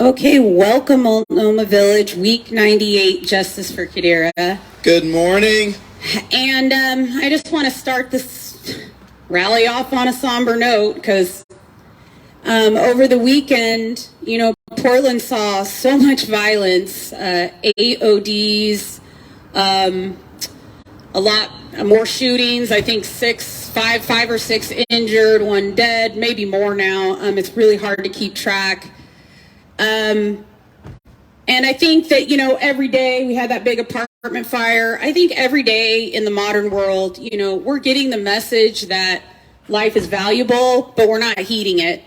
Okay, welcome Multnomah Village, week 98, Justice for Qadira. Good morning. And I just want to start this rally off on a somber note because over the weekend, Portland saw so much violence, AODs, a lot more shootings. I think five or six injured, one dead, maybe more now. It's really hard to keep track. And I think that, every day we had that big apartment fire. I think every day in the modern world, we're getting the message that life is valuable, but we're not heeding it,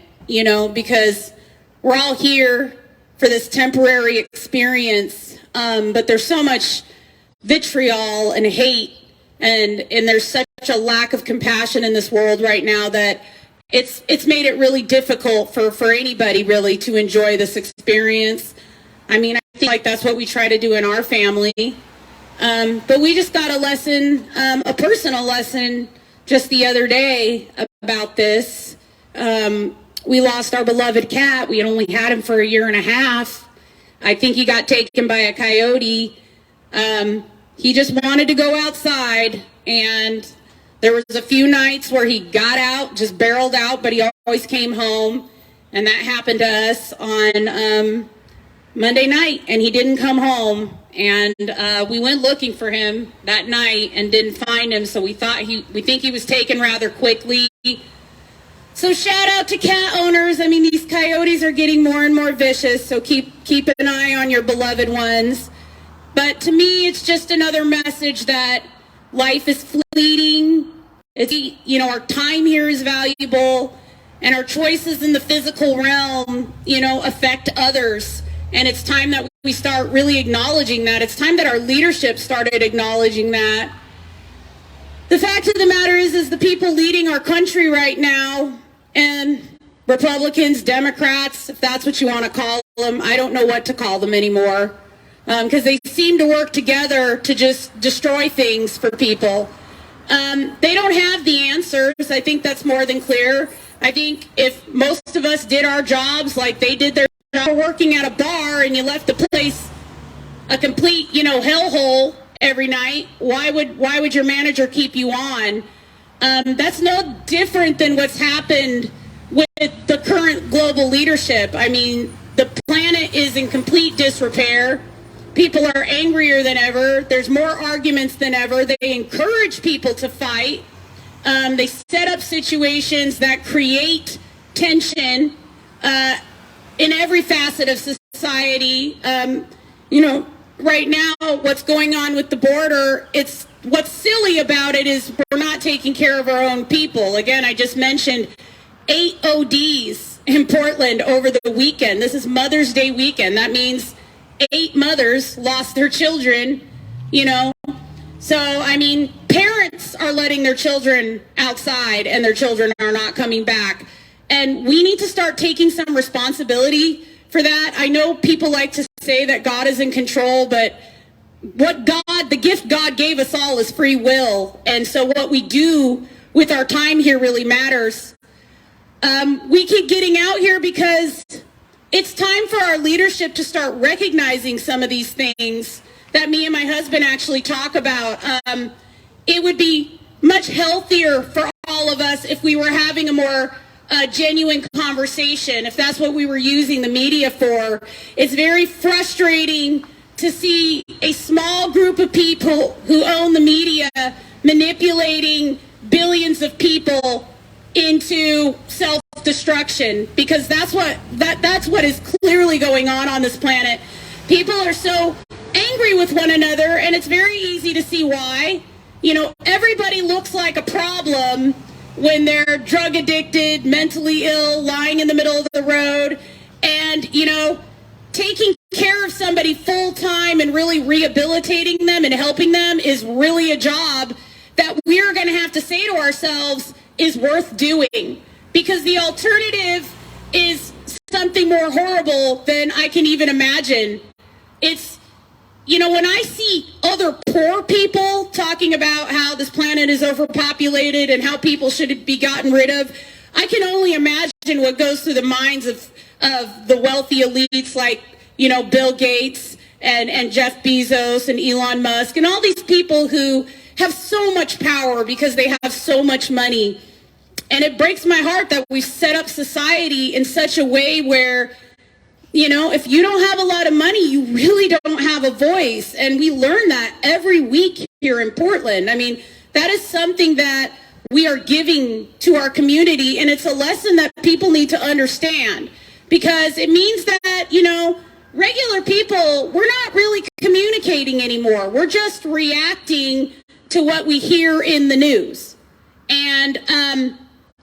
because we're all here for this temporary experience. But there's so much vitriol and hate, and there's such a lack of compassion in this world right now that it's made it really difficult for anybody really to enjoy this experience. I mean, I think like that's what we try to do in our family. But we just got a lesson, a personal lesson just the other day about this. We lost our beloved cat. We had only had him for a year and a half. I think he got taken by a coyote. He just wanted to go outside, and there was a few nights where he got out, just barreled out, but he always came home. And that happened to us on Monday night, and he didn't come home. And we went looking for him that night and didn't find him. So we think he was taken rather quickly. So shout out to cat owners. I mean, these coyotes are getting more and more vicious. So keep an eye on your beloved ones. But to me, it's just another message that life is fleeting. Our time here is valuable, and our choices in the physical realm, affect others. And it's time that we start really acknowledging that. It's time that our leadership started acknowledging that. The fact of the matter is the people leading our country right now, and Republicans, Democrats, if that's what you want to call them, I don't know what to call them anymore, because they seem to work together to just destroy things for people. They don't have the answers. I think that's more than clear. I think if most of us did our jobs like they did their job, working at a bar and you left the place a complete, hellhole every night, why would your manager keep you on? That's no different than what's happened with the current global leadership. I mean, the planet is in complete disrepair. People are angrier than ever. There's more arguments than ever. They encourage people to fight. They set up situations that create tension in every facet of society. Right now, what's going on with the border, what's silly about it is we're not taking care of our own people. Again, I just mentioned 8 ODs in Portland over the weekend. This is Mother's Day weekend. That means 8 mothers lost their children, So, I mean, parents are letting their children outside and their children are not coming back. And we need to start taking some responsibility for that. I know people like to say that God is in control, but the gift God gave us all is free will. And so what we do with our time here really matters. We keep getting out here because it's time for our leadership to start recognizing some of these things that me and my husband actually talk about. It would be much healthier for all of us if we were having a more genuine conversation, if that's what we were using the media for. It's very frustrating to see a small group of people who own the media manipulating billions of people into self-destruction, because that's what is clearly going on this planet. People are so angry with one another, and it's very easy to see why. Everybody looks like a problem when they're drug addicted, mentally ill, lying in the middle of the road, and taking care of somebody full time and really rehabilitating them and helping them is really a job that we're going to have to say to ourselves is worth doing, because the alternative is something more horrible than I can even imagine. It's, when I see other poor people talking about how this planet is overpopulated and how people should be gotten rid of, I can only imagine what goes through the minds of of the wealthy elites like, you know, Bill Gates and Jeff Bezos and Elon Musk and all these people who have so much power because they have so much money. And it breaks my heart that we've set up society in such a way where, you know, if you don't have a lot of money, you really don't have a voice. And we learn that every week here in Portland. I mean, that is something that we are giving to our community. And it's a lesson that people need to understand, because it means that, you know, regular people, we're not really communicating anymore. We're just reacting to what we hear in the news. And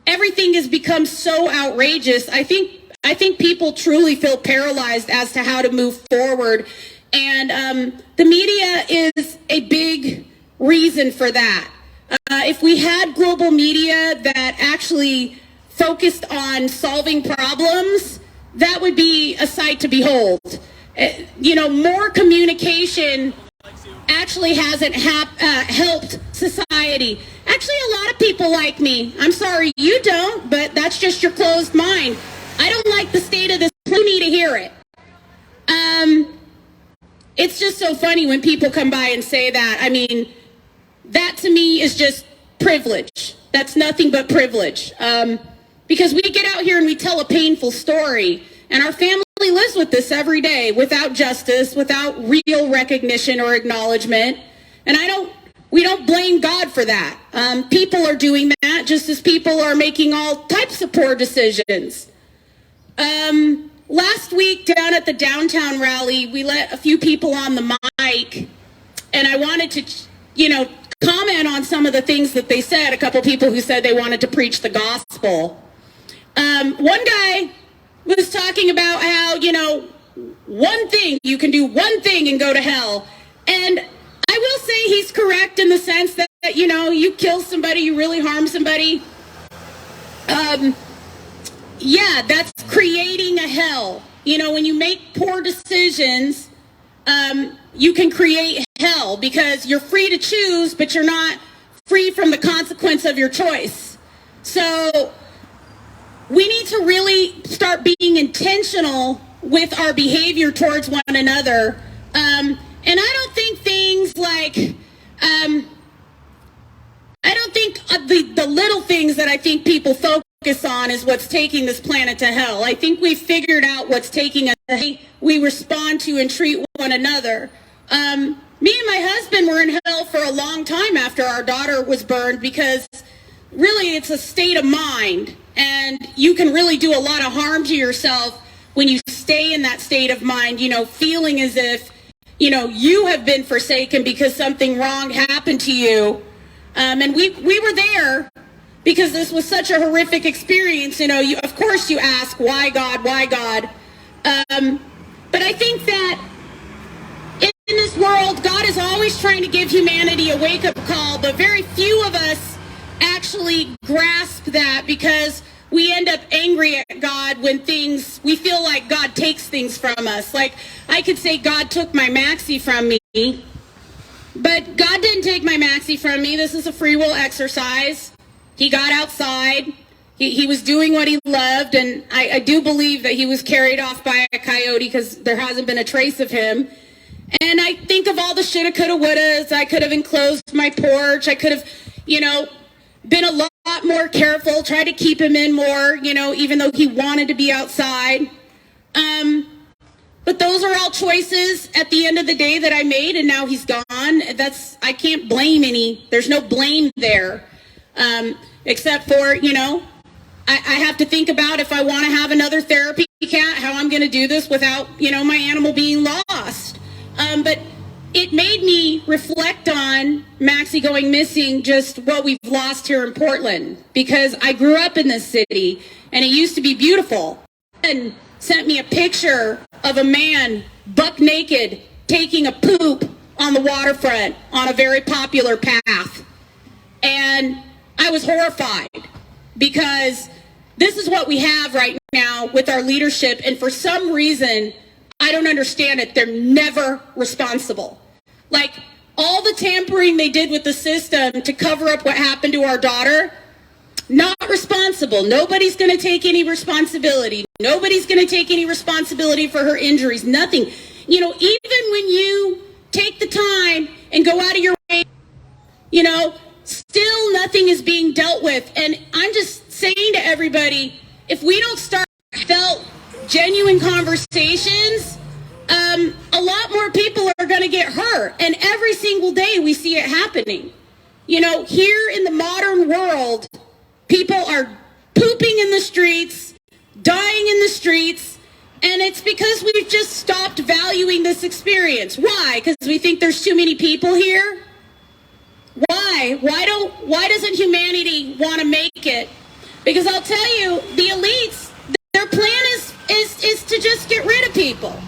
everything has become so outrageous. I think people truly feel paralyzed as to how to move forward. And the media is a big reason for that. If we had global media that actually focused on solving problems, that would be a sight to behold. You know, more communication actually hasn't helped society. Actually, a lot of people like me. I'm sorry, you don't, but that's just your closed mind. I don't like the state of this. You need to hear it. It's just so funny when people come by and say that. I mean, that to me is just privilege. That's nothing but privilege. Because we get out here and we tell a painful story, and our family lives with this every day without justice, without real recognition or acknowledgement. And we don't blame God for that. People are doing that just as people are making all types of poor decisions. Last week down at the downtown rally, we let a few people on the mic, and I wanted to, you know, comment on some of the things that they said. A couple people who said they wanted to preach the gospel. One guy was talking about how, you know, you can do one thing and go to hell. And I will say he's correct in the sense that, you know, you kill somebody, you really harm somebody. Yeah, that's creating a hell. You know, when you make poor decisions, you can create hell because you're free to choose, but you're not free from the consequence of your choice. So we need to really start being intentional with our behavior towards one another. And I don't think things like, I don't think the little things that I think people focus on is what's taking this planet to hell. I think we've figured out what's taking us to hell. We respond to and treat one another. Me and my husband were in hell for a long time after our daughter was burned, because really it's a state of mind, and you can really do a lot of harm to yourself when you stay in that state of mind, you know, feeling as if, you know, you have been forsaken because something wrong happened to you. And we were there because this was such a horrific experience. You know, of course you ask, why God, why God? But I think that in this world, God is always trying to give humanity a wake-up call, but very few of us actually grasp that, because we end up angry at God when we feel like God takes things from us. Like, I could say God took my maxi from me, but God didn't take my maxi from me. This is a free will exercise. He got outside. He was doing what he loved, and I do believe that he was carried off by a coyote because there hasn't been a trace of him. And I think of all the shoulda, coulda, wouldas. I could have enclosed my porch. I could have, you know, been a lot more careful, tried to keep him in more, you know, even though he wanted to be outside. But those are all choices at the end of the day that I made, and now he's gone. I can't blame there's no blame there, except for, you know, I have to think about if I want to have another therapy cat, how I'm going to do this without, you know, my animal being lost. But it made me reflect on Maxie going missing, just what we've lost here in Portland, because I grew up in this city and it used to be beautiful. And sent me a picture of a man buck naked taking a poop on the waterfront on a very popular path. And I was horrified, because this is what we have right now with our leadership, and for some reason, I don't understand it. They're never responsible. Like, all the tampering they did with the system to cover up what happened to our daughter, not responsible. irresponsible. Nobody's going to take any responsibility. Nobody's going to take any responsibility for her injuries. Nothing. You know, even when you take the time and go out of your way, you know, still nothing is being dealt with. And I'm just saying to everybody, if we don't start felt genuine conversations, a lot more people are going to get hurt. And every single day we see it happening. You know, here in the modern world, people are pooping in the streets, dying in the streets, and it's because we've just stopped valuing this experience. Why? Because we think there's too many people here? Why? Why doesn't humanity want to make it? Because I'll tell you, the elites, their plan is to just get rid of people.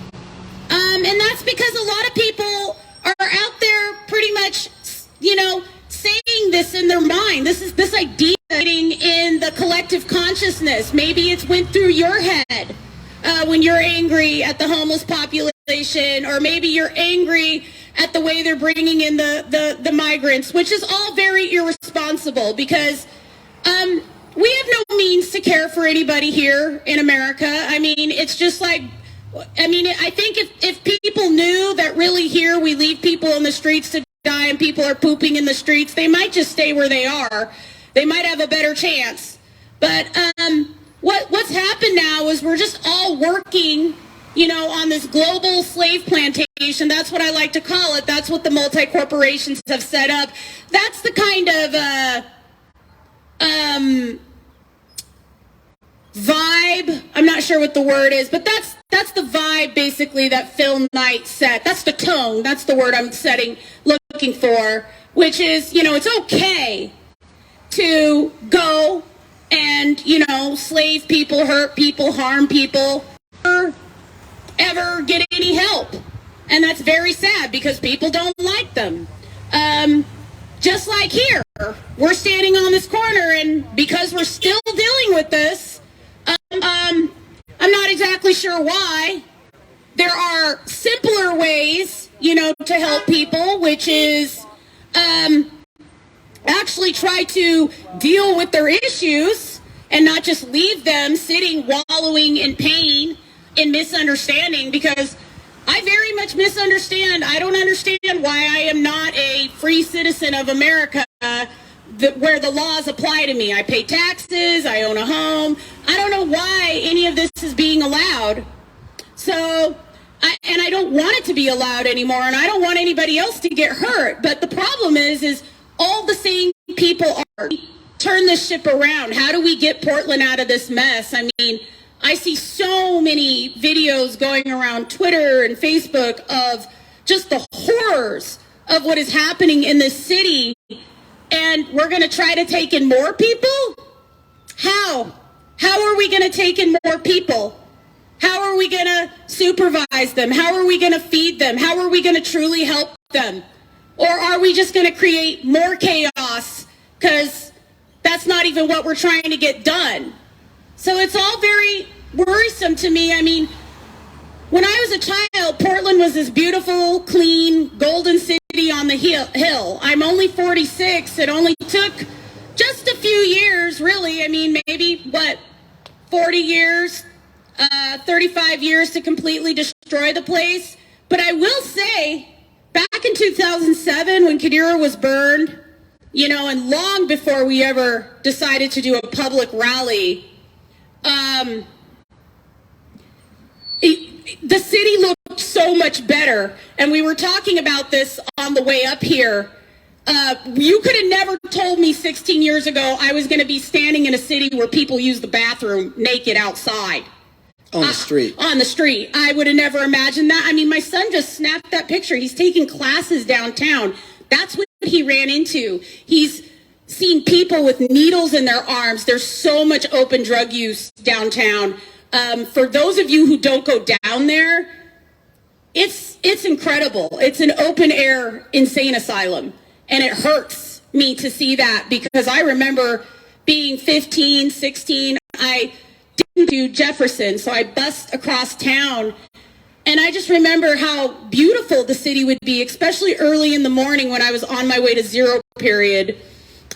And that's because a lot of people are out there pretty much, you know, saying this in their mind. This idea in the collective consciousness. Maybe it's went through your head when you're angry at the homeless population, or maybe you're angry at the way they're bringing in the migrants, which is all very irresponsible, because we have no means to care for anybody here in America. I mean, it's just like, I think if people knew that really here we leave people in the streets to die and people are pooping in the streets, they might just stay where they are. They might have a better chance. But what's happened now is we're just all working, you know, on this global slave plantation. That's what I like to call it. That's what the multi-corporations have set up. That's the kind of vibe. I'm not sure what the word is, but that's the vibe basically that Phil Knight set. That's the tone. That's the word I'm looking for, which is, you know, it's okay to go and, you know, slave people, hurt people, harm people, or ever get any help. And that's very sad because people don't like them. Just like here, we're standing on this corner, and because we're still dealing with this, I'm not exactly sure why. There are simpler ways, you know, to help people, which is actually try to deal with their issues and not just leave them sitting, wallowing in pain, in misunderstanding, because I very much misunderstand. I don't understand why I am not a free citizen of America where the laws apply to me. I pay taxes, I own a home. I don't know why any of this is being allowed. So, I don't want it to be allowed anymore, and I don't want anybody else to get hurt. But the problem is all the same people are turn this ship around. How do we get Portland out of this mess? I mean, I see so many videos going around Twitter and Facebook of just the horrors of what is happening in this city. And we're going to try to take in more people? How? How are we going to take in more people? How are we going to supervise them? How are we going to feed them? How are we going to truly help them? Or are we just going to create more chaos because that's not even what we're trying to get done? So it's all very worrisome to me. I mean, when I was a child, Portland was this beautiful, clean, golden city on the hill. I'm only 46. It only took just a few years, really. I mean, maybe, 40 years, 35 years to completely destroy the place. But I will say, back in 2007, when Qadira was burned, you know, and long before we ever decided to do a public rally, the city looked so much better. And we were talking about this on the way up here. You could have never told me 16 years ago I was going to be standing in a city where people use the bathroom naked outside. On the street. On the street. I would have never imagined that. I mean, my son just snapped that picture. He's taking classes downtown. That's what he ran into. He's seen people with needles in their arms. There's so much open drug use downtown. For those of you who don't go down there, it's incredible. It's an open air insane asylum. And it hurts me to see that, because I remember being 15, 16. I didn't do Jefferson, so I bussed across town. And I just remember how beautiful the city would be, especially early in the morning when I was on my way to zero period.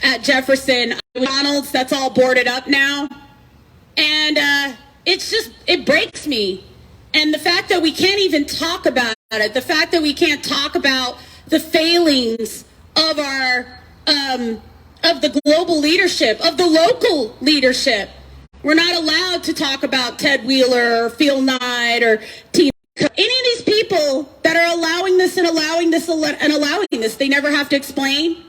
at Jefferson. McDonald's, that's all boarded up now. And it breaks me. And the fact that we can't even talk about it, the fact that we can't talk about the failings of our, of the global leadership, of the local leadership. We're not allowed to talk about Ted Wheeler or Phil Knight or Tina. Any of these people that are allowing this and allowing this and allowing this, they never have to explain.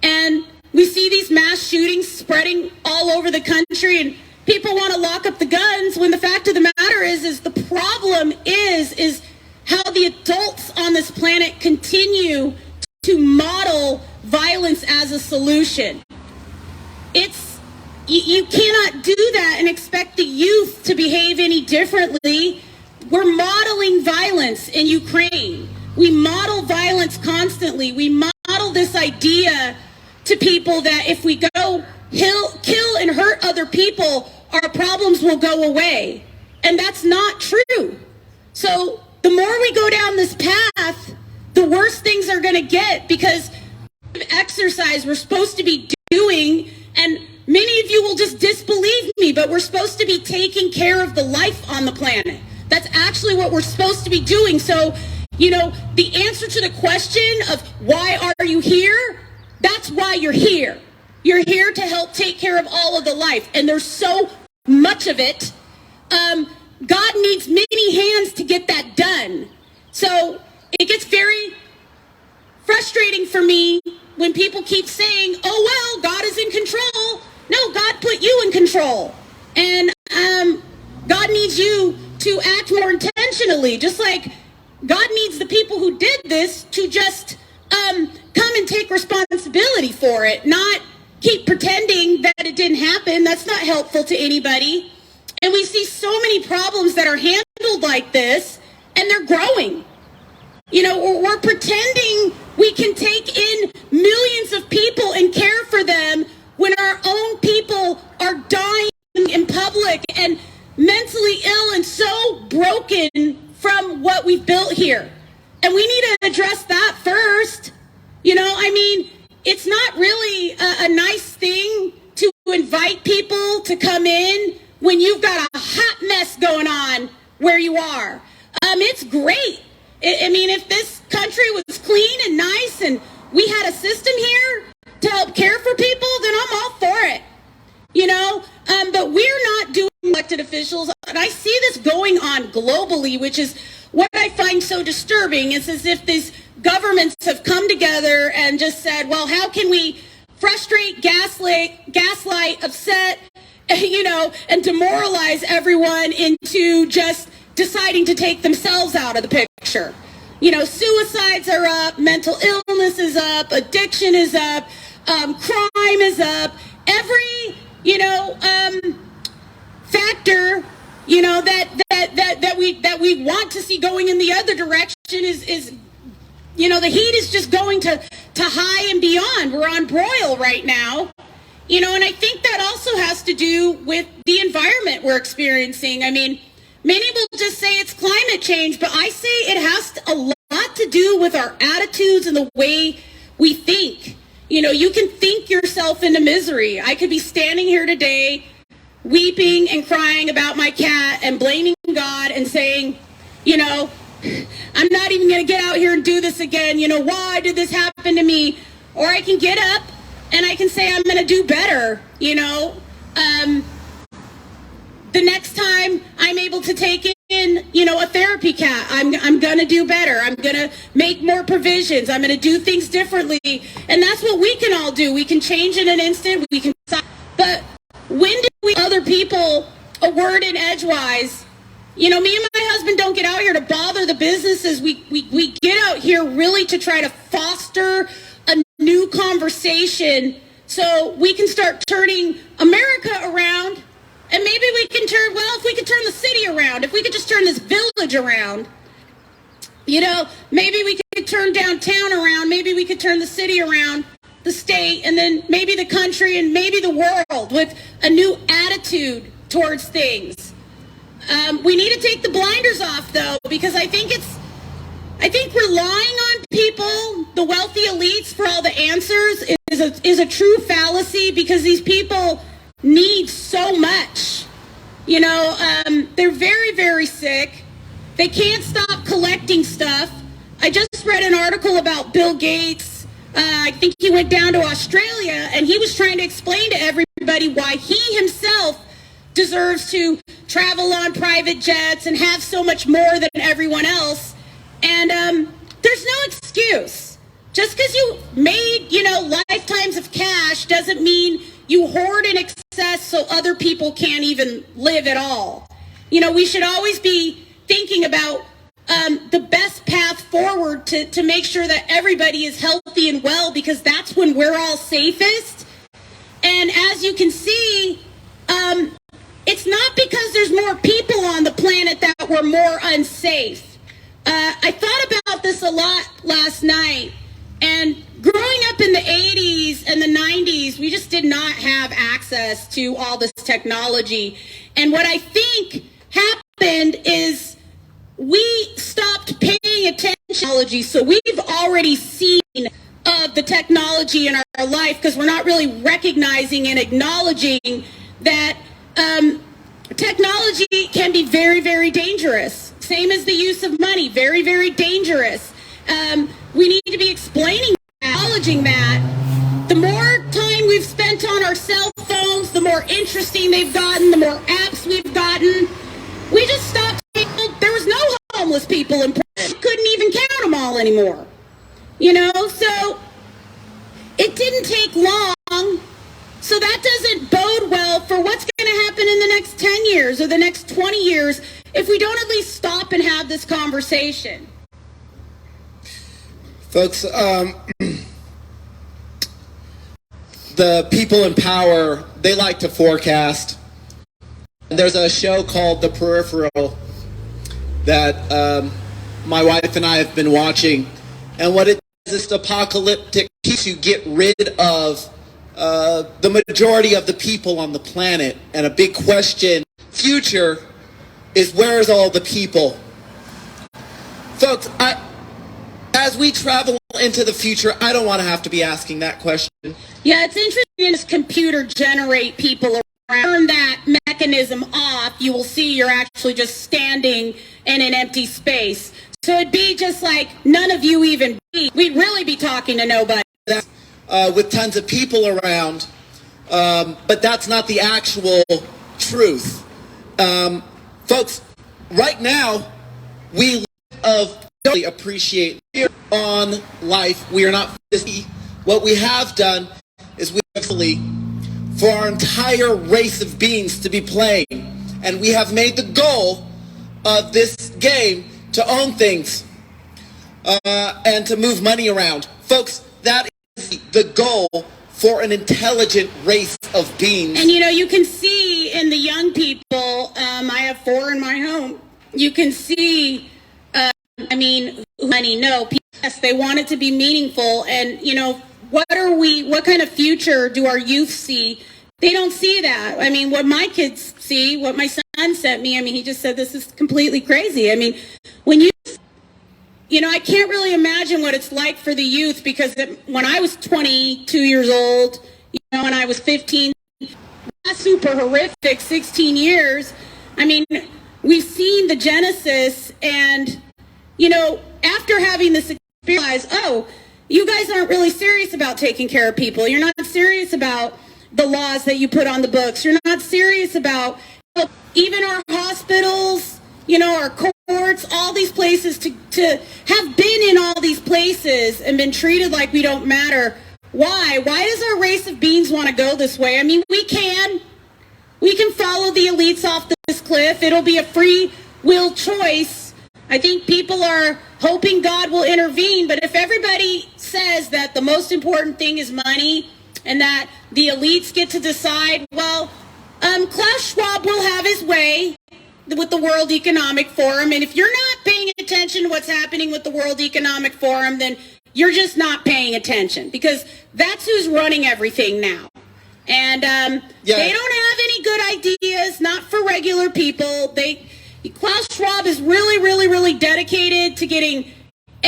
And we see these mass shootings spreading all over the country, and people want to lock up the guns when the fact of the matter is the problem is how the adults on this planet continue to model violence as a solution. You cannot do that and expect the youth to behave any differently. We're modeling violence in Ukraine. We model violence constantly. We model this idea to people that if we go kill and hurt other people, our problems will go away. And that's not true. So the more we go down this path, the worse things are going to get, because exercise we're supposed to be doing, and many of you will just disbelieve me, but we're supposed to be taking care of the life on the planet. That's actually what we're supposed to be doing. So, the answer to the question of why are you here, that's why you're here. You're here to help take care of all of the life. And there's so much of it. God needs many hands to get that done. So it gets very frustrating for me when people keep saying, oh, well, God is in control. No, God put you in control. And God needs you to act more intentionally, just like God needs the people who did this to just come and take responsibility for it, not keep pretending that it didn't happen. That's not helpful to anybody. And we see so many problems that are handled like this, and they're growing. We're pretending we can take in millions of people and care for them when our own people are dying in public and mentally ill and so broken from what we've built here. And we need to address that first. It's not really a nice thing to invite people to come in when you've got a hot mess going on where you are. It's great. If this country was clean and nice and we had a system here to help care for people, then I'm all for it. But we're not doing elected officials. And I see this going on globally, which is what I find so disturbing. It's as if these governments have come together and just said, well, how can we frustrate, gaslight, upset, and demoralize everyone into just deciding to take themselves out of the picture. Suicides are up, mental illness is up, addiction is up, crime is up. Every, factor, that we want to see going in the other direction is the heat is just going to high and beyond. We're on broil right now. And I think that also has to do with the environment we're experiencing. Many will just say it's climate change, but I say it has a lot to do with our attitudes and the way we think. You can think yourself into misery. I could be standing here today weeping and crying about my cat and blaming God and saying, I'm not even going to get out here and do this again. Why did this happen to me? Or I can get up and I can say I'm going to do better. The next time I'm able to take in, a therapy cat, I'm going to do better. I'm going to make more provisions. I'm going to do things differently. And that's what we can all do. We can change in an instant. We can. But when do we other people a word in edgewise? Me and my husband don't get out here to bother the businesses. We get out here really to try to foster a new conversation so we can start turning America around. And maybe we can if we could turn the city around, if we could just turn this village around, maybe we could turn downtown around, maybe we could turn the city around, the state, and then maybe the country and maybe the world with a new attitude towards things. We need to take the blinders off, though, because I think relying on people, the wealthy elites, for all the answers is a true fallacy, because these people need so much. You know, they're very, very sick. They can't stop collecting stuff. I just read an article about Bill Gates. I think he went down to Australia, and he was trying to explain to everybody why he himself deserves to travel on private jets and have so much more than everyone else. And there's no excuse. Just because you made, lifetimes of cash doesn't mean you hoard in excess so other people can't even live at all. You know, we should always be thinking about the best path forward to make sure that everybody is healthy and well, because that's when we're all safest. And as you can see, it's not because there's more people on the planet that we're more unsafe. I thought about this a lot last night, and growing up in the 80s and the 90s, we just did not have access to all this technology. And what I think happened is we stopped paying attention to technology, so we've already seen the technology in our life, because we're not really recognizing and acknowledging that technology can be very, very dangerous. Same as the use of money, very, very dangerous. We need to be explaining, acknowledging that. The more time we've spent on our cell phones, the more interesting they've gotten, the more apps we've gotten. We just stopped. There was no homeless people in Portland. Couldn't even count them all anymore. You know, so it didn't take long. So that doesn't bode well for what's going to happen in the next 10 years or the next 20 years if we don't at least stop and have this conversation. Folks, the people in power, they like to forecast. There's a show called The Peripheral that my wife and I have been watching. And what it is, it's apocalyptic to get rid of the majority of the people on the planet. And a big question, future, is where's all the people? Folks, as we travel into the future, I don't want to have to be asking that question. Yeah, it's interesting this computer generate people around. Turn that mechanism off, you will see you're actually just standing in an empty space. So it'd be just like none of you even be. We'd really be talking to nobody. With tons of people around, but that's not the actual truth. Folks, right now, we really appreciate on life. We are not busy. What we have done is we actually, for our entire race of beings to be playing, and we have made the goal of this game to own things and to move money around. Folks, that is the goal for an intelligent race of beings. And you can see in the young people, I have 4 in my home, you can see, money, no, yes, they want it to be meaningful. And, what kind of future do our youth see? They don't see that. I mean, what my kids see, what my son sent me, he just said, this is completely crazy. When I can't really imagine what it's like for the youth, because when I was 22 years old, and I was 15, that's super horrific, 16 years. We've seen the genesis, and, after having this experience, you guys aren't really serious about taking care of people. You're not serious about the laws that you put on the books. You're not serious about even our hospitals, our courts, all these places, to have been in all these places and been treated like we don't matter. Why? Why does our race of beings want to go this way? We can follow the elites off this cliff. It'll be a free will choice. I think people are hoping God will intervene, but if everybody says that the most important thing is money and that the elites get to decide, well, Klaus Schwab will have his way with the World Economic Forum, and if you're not paying attention to what's happening with the World Economic Forum, then you're just not paying attention, because that's who's running everything now. And they don't have any good ideas, not for regular people. Klaus Schwab is really, really, really dedicated to getting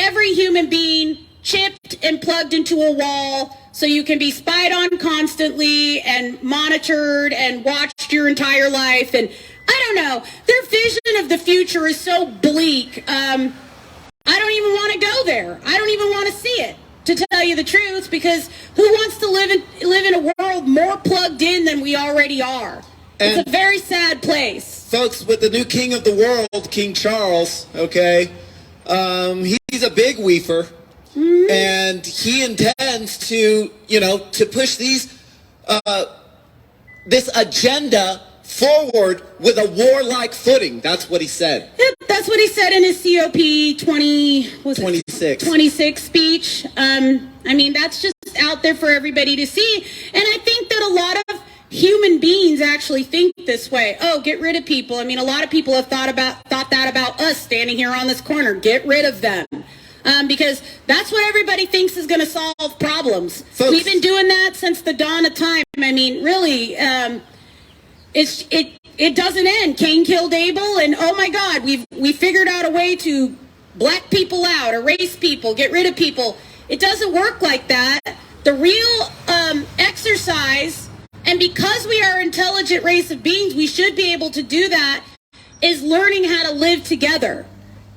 every human being chipped and plugged into a wall so you can be spied on constantly and monitored and watched your entire life. And I don't know, their vision of the future is so bleak. I don't even want to go there. I don't even want to see it, to tell you the truth, because who wants to live in a world more plugged in than we already are? And it's a very sad place. Folks, with the new king of the world, King Charles, okay, he's a big weefer. Mm-hmm. And he intends to, to push this agenda forward with a warlike footing. That's what he said. Yep, that's what he said in his COP 26 speech. I mean, that's just out there for everybody to see. And I think that a lot of human beings actually think this way. Oh, get rid of people. I mean, a lot of people have thought that about us standing here on this corner. Get rid of them. Because that's what everybody thinks is going to solve problems. Folks, we've been doing that since the dawn of time. I mean, really, it doesn't end. Cain killed Abel, and oh my God, we figured out a way to black people out, erase people, get rid of people. It doesn't work like that. The real exercise, and because we are an intelligent race of beings, we should be able to do that, is learning how to live together.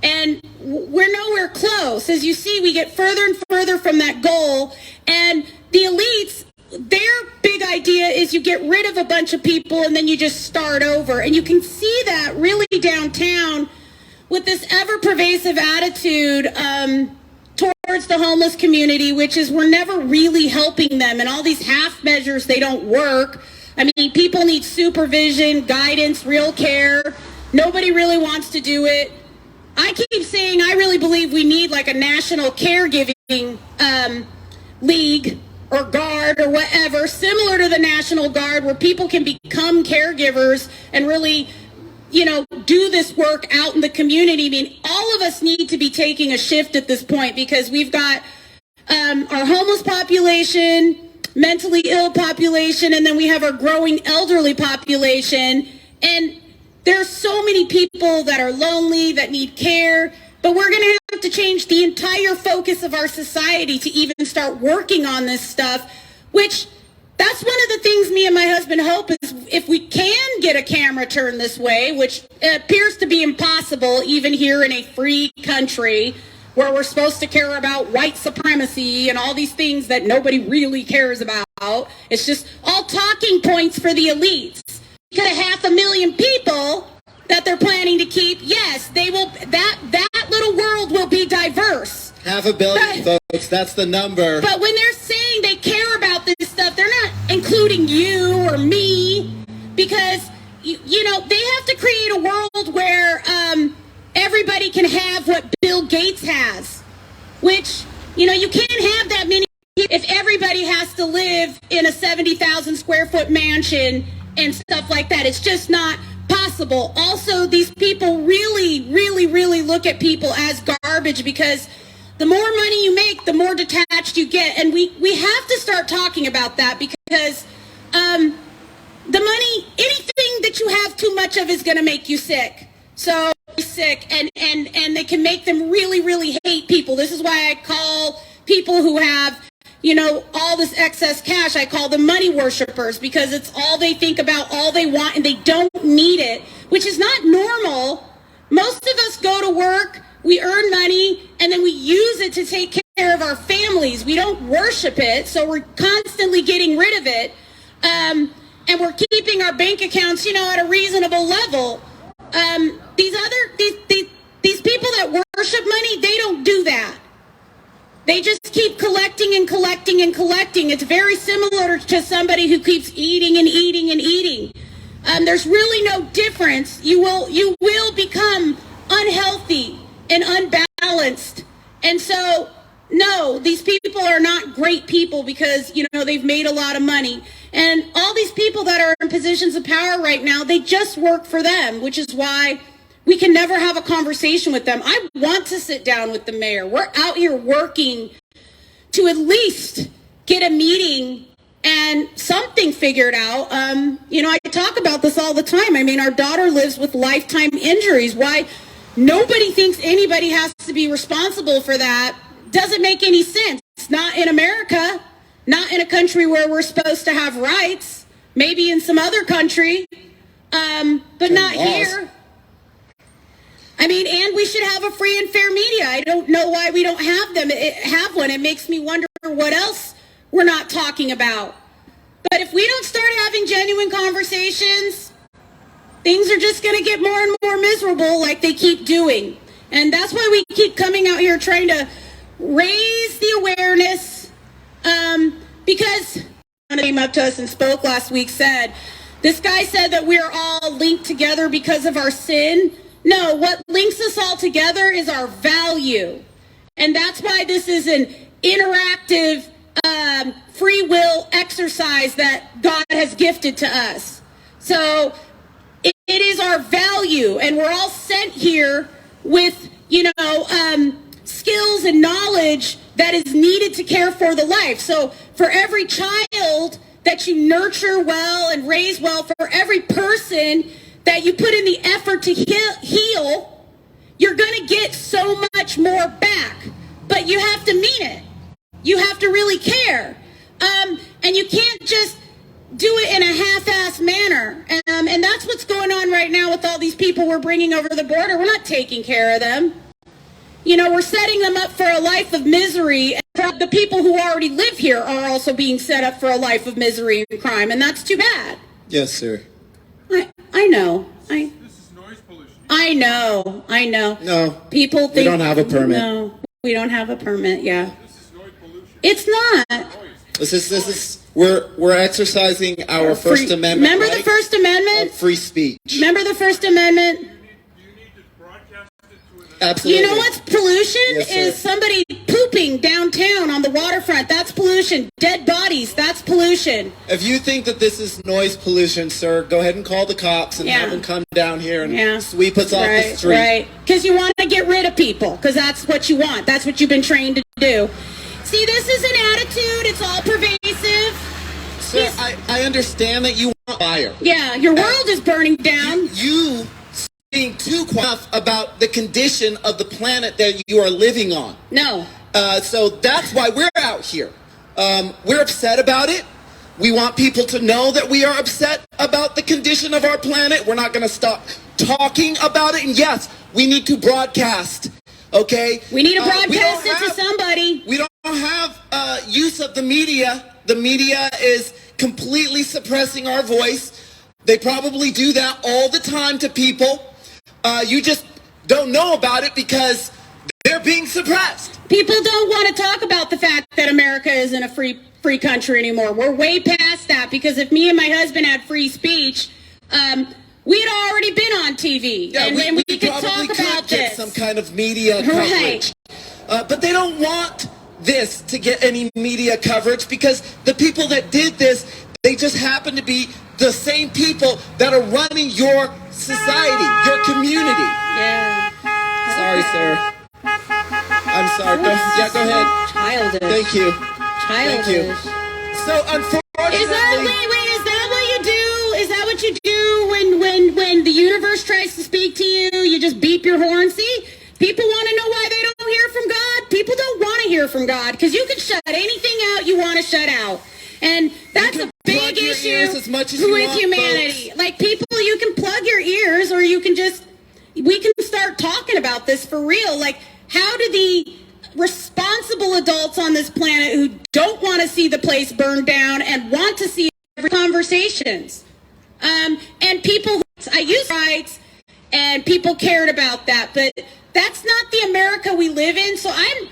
And we're nowhere close. As you see, we get further and further from that goal. And the elites, their big idea is you get rid of a bunch of people and then you just start over. And you can see that really downtown with this ever-pervasive attitude towards the homeless community, which is we're never really helping them. And all these half measures, they don't work. I mean, people need supervision, guidance, real care. Nobody really wants to do it. I keep saying I really believe we need like a national caregiving league or guard or whatever, similar to the National Guard, where people can become caregivers and really, do this work out in the community. I mean, all of us need to be taking a shift at this point, because we've got our homeless population, mentally ill population, and then we have our growing elderly population. And there's so many people that are lonely, that need care, but we're going to have to change the entire focus of our society to even start working on this stuff, which that's one of the things me and my husband hope is if we can get a camera turned this way, which appears to be impossible even here in a free country where we're supposed to care about white supremacy and all these things that nobody really cares about. It's just all talking points for the elites. Could have 500,000 people that they're planning to keep. Yes, they will. That little world will be diverse. 500 million, folks. That's the number. But when they're saying they care about this stuff, they're not including you or me, because they have to create a world where everybody can have what Bill Gates has, which you can't have that many if everybody has to live in a 70,000 square foot mansion and stuff like that. It's just not possible. Also, these people really, really, really look at people as garbage, because the more money you make, the more detached you get. And we have to start talking about that, because the money, anything that you have too much of is going to make you sick. So sick, and they can make them really, really hate people. This is why I call people who have all this excess cash, I call them money worshipers, because it's all they think about, all they want, and they don't need it, which is not normal. Most of us go to work, we earn money, and then we use it to take care of our families. We don't worship it, so we're constantly getting rid of it, and we're keeping our bank accounts, at a reasonable level. These people that worship money, they don't do that. They just keep collecting and collecting and collecting. It's very similar to somebody who keeps eating and eating and eating. There's really no difference. You will become unhealthy and unbalanced. And so, no, these people are not great people, because, they've made a lot of money. And all these people that are in positions of power right now, they just work for them, which is why we can never have a conversation with them. I want to sit down with the mayor. We're out here working to at least get a meeting and something figured out. I talk about this all the time. I mean, our daughter lives with lifetime injuries. Why nobody thinks anybody has to be responsible for that doesn't make any sense. Not in America, not in a country where we're supposed to have rights, maybe in some other country, but not here. I mean, and we should have a free and fair media. I don't know why we don't have one. It makes me wonder what else we're not talking about. But if we don't start having genuine conversations, things are just going to get more and more miserable like they keep doing. And that's why we keep coming out here trying to raise the awareness, because one came up to us and spoke last week this guy said that we're all linked together because of our sin. No, what links us all together is our value. And that's why this is an interactive free will exercise that God has gifted to us. So it is our value, and we're all sent here with, skills and knowledge that is needed to care for the life. So for every child that you nurture well and raise well, for every person that you put in the effort to heal, you're going to get so much more back. But you have to mean it. You have to really care. And you can't just do it in a half-assed manner. And that's what's going on right now with all these people we're bringing over the border. We're not taking care of them. We're setting them up for a life of misery. And the people who already live here are also being set up for a life of misery and crime. And that's too bad. Yes, sir. I know. This is noise pollution. I know. No. People think we don't have a permit. No, we don't have a permit. Yeah. This is noise pollution. It's not. This is we're exercising our First Amendment. Remember right? the First Amendment? Of free speech. Remember the First Amendment? You need to broadcast it to an... Absolutely. You know what's pollution? Yes, sir. Is somebody pooping downtown on the waterfront. That's pollution. Dead bodies. That's pollution. If you think that this is noise pollution, sir, go ahead and call the cops and have them come down here and sweep us off the street. Right. Because you want to get rid of people. Because that's what you want. That's what you've been trained to do. See, this is an attitude. It's all pervasive. Sir, I understand that you want fire. Yeah, your world is burning down. You being too quiet about the condition of the planet that you are living on. No. So that's why we're out here. We're upset about it. We want people to know that we are upset about the condition of our planet. We're not going to stop talking about it. And yes, we need to broadcast. Okay? We need to broadcast it to somebody. We don't have use of the media. The media is completely suppressing our voice. They probably do that all the time to people. You just don't know about it because they're being suppressed. People don't want to talk about the fact that America isn't a free country anymore. We're way past that, because if me and my husband had free speech, we'd already been on TV. Yeah, and we could probably talk about get this. some kind of media coverage. But they don't want this to get any media coverage, because the people that did this, they just happen to be the same people that are running your society, your community. Yeah. Sorry, sir. I'm sorry. Go ahead. Childish. Thank you. Childish. Thank you. So, unfortunately... Is that what you do? Is that what you do when the universe tries to speak to you? You just beep your horn? See? People want to know why they don't hear from God. People don't want to hear from God, because you can shut anything out you want to shut out. And that's a big issue with humanity. Folks. Like, people, you can plug your ears, or you can we can start talking about this for real. Like, how do the responsible adults on this planet who don't want to see the place burned down and want to see conversations, and people, I use rights, and people cared about that, but that's not the America we live in. So I'm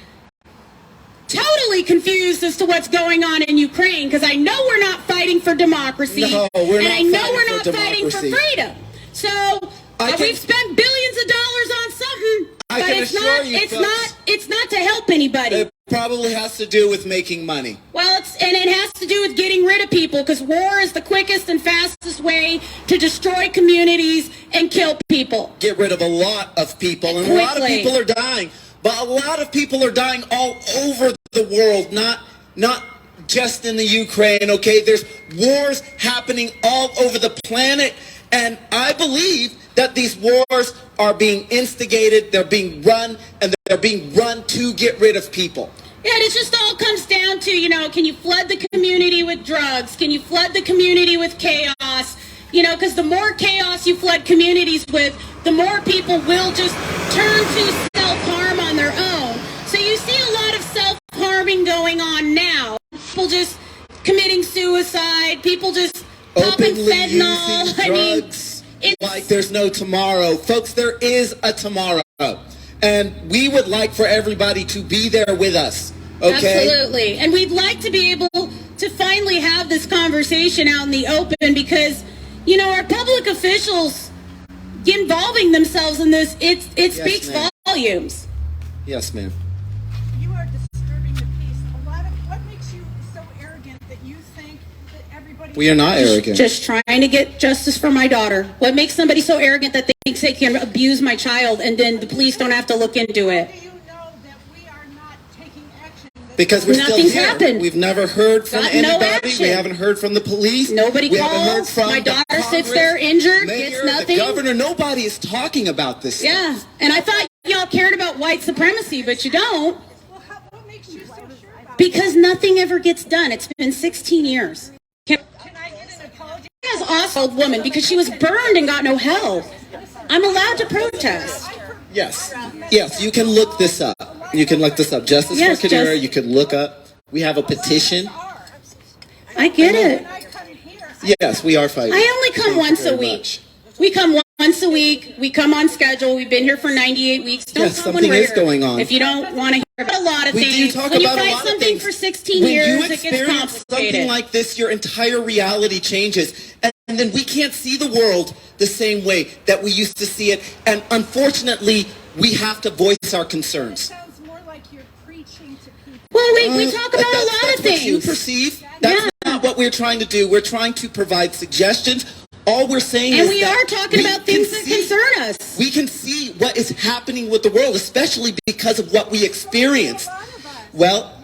totally confused as to what's going on in Ukraine, because I know we're not fighting for democracy. No, we're not. And I know we're not for fighting for democracy. freedom. So we've spent billions of dollars on something, but it's not to help anybody. It probably has to do with making money. Well, it has to do with getting rid of people, because war is the quickest and fastest way to destroy communities and kill people. Get rid of a lot of people, and a lot of people are dying. But a lot of people are dying all over the world, not just in the Ukraine, okay? There's wars happening all over the planet, and I believe that these wars are being instigated, they're being run, and they're being run to get rid of people. Yeah, and it just all comes down to, can you flood the community with drugs? Can you flood the community with chaos? Because the more chaos you flood communities with, the more people will just turn to self-harm on their own. So you see a lot of self-harming going on now. People just committing suicide, people just popping Openly fentanyl. using drugs like there's no tomorrow. Folks, there is a tomorrow. And we would like for everybody to be there with us, okay? Absolutely. And we'd like to be able to finally have this conversation out in the open because, our public officials involving themselves in this, it speaks volumes. Yes, ma'am. You are disturbing the peace. What makes you so arrogant that you think that everybody... We are not arrogant. Just trying to get justice for my daughter. What makes somebody so arrogant that they think they can abuse my child and then the police don't have to look into it? How do you know that we are not taking action? Because we're Nothing's still here. happened. We've never heard from Got no anybody. action. We haven't heard from the police. Nobody we haven't heard calls. from My the daughter sits Congress, there injured, mayor, gets nothing. The governor. Nobody is talking about this. Yeah, and I thought y'all cared about white supremacy, but you don't. Well, what makes you so sure about it? Because nothing ever gets done. It's been 16 years. Can I get an apology? As an awful woman because she was burned and got no help. I'm allowed to protest. Yes. Yes, you can look this up. You can look this up. Justice Yes, for Qadira, just- you can look up. We have a petition. I get it. And I come here. Yes, we are fighting. I only come Thank you once a very week. much. We come once a week. We come on schedule. We've been here for 98 weeks. Don't Yes, come when something we're is here. going on. If you don't want to hear about a lot of We do things, talk when you about a fight lot of something things. for 16 when years, you it gets experience complicated. something like this, your entire reality changes. And then we can't see the world the same way that we used to see it. And unfortunately, we have to voice our concerns. Sounds more like you're preaching to people. Well, we talk about a lot that's of what you things. perceive. That's not what we're trying to do. We're trying to provide suggestions. All we're saying And is we that are talking we about things can that see- concern us. We can see what is happening with the world, especially because of what we experienced. Well,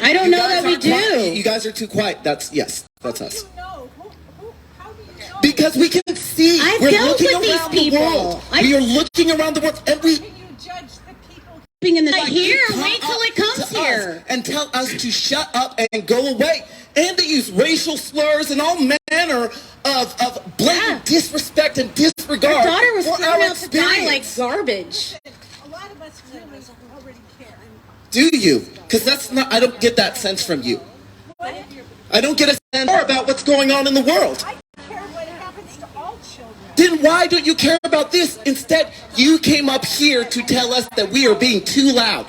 I don't you know guys that we aren't quiet. do. You guys are too quiet. That's us. How do you know? How do you know? Because we can see. I've We're dealt looking with these around people. the world. We are looking around the world, and we Can you judge the people? In the like here, to come wait till up it comes to here. us and tell us to shut up and go away, and to use racial slurs and all manner of blatant disrespect and disregard Our daughter was for thrown our out to die like experience. garbage. A lot of us really already care. Do you? Because that's not. I don't get that sense from you. What? I don't get a sense more about what's going on in the world. I care what happens to all children. Then why don't you care about this? Instead, you came up here to tell us that we are being too loud.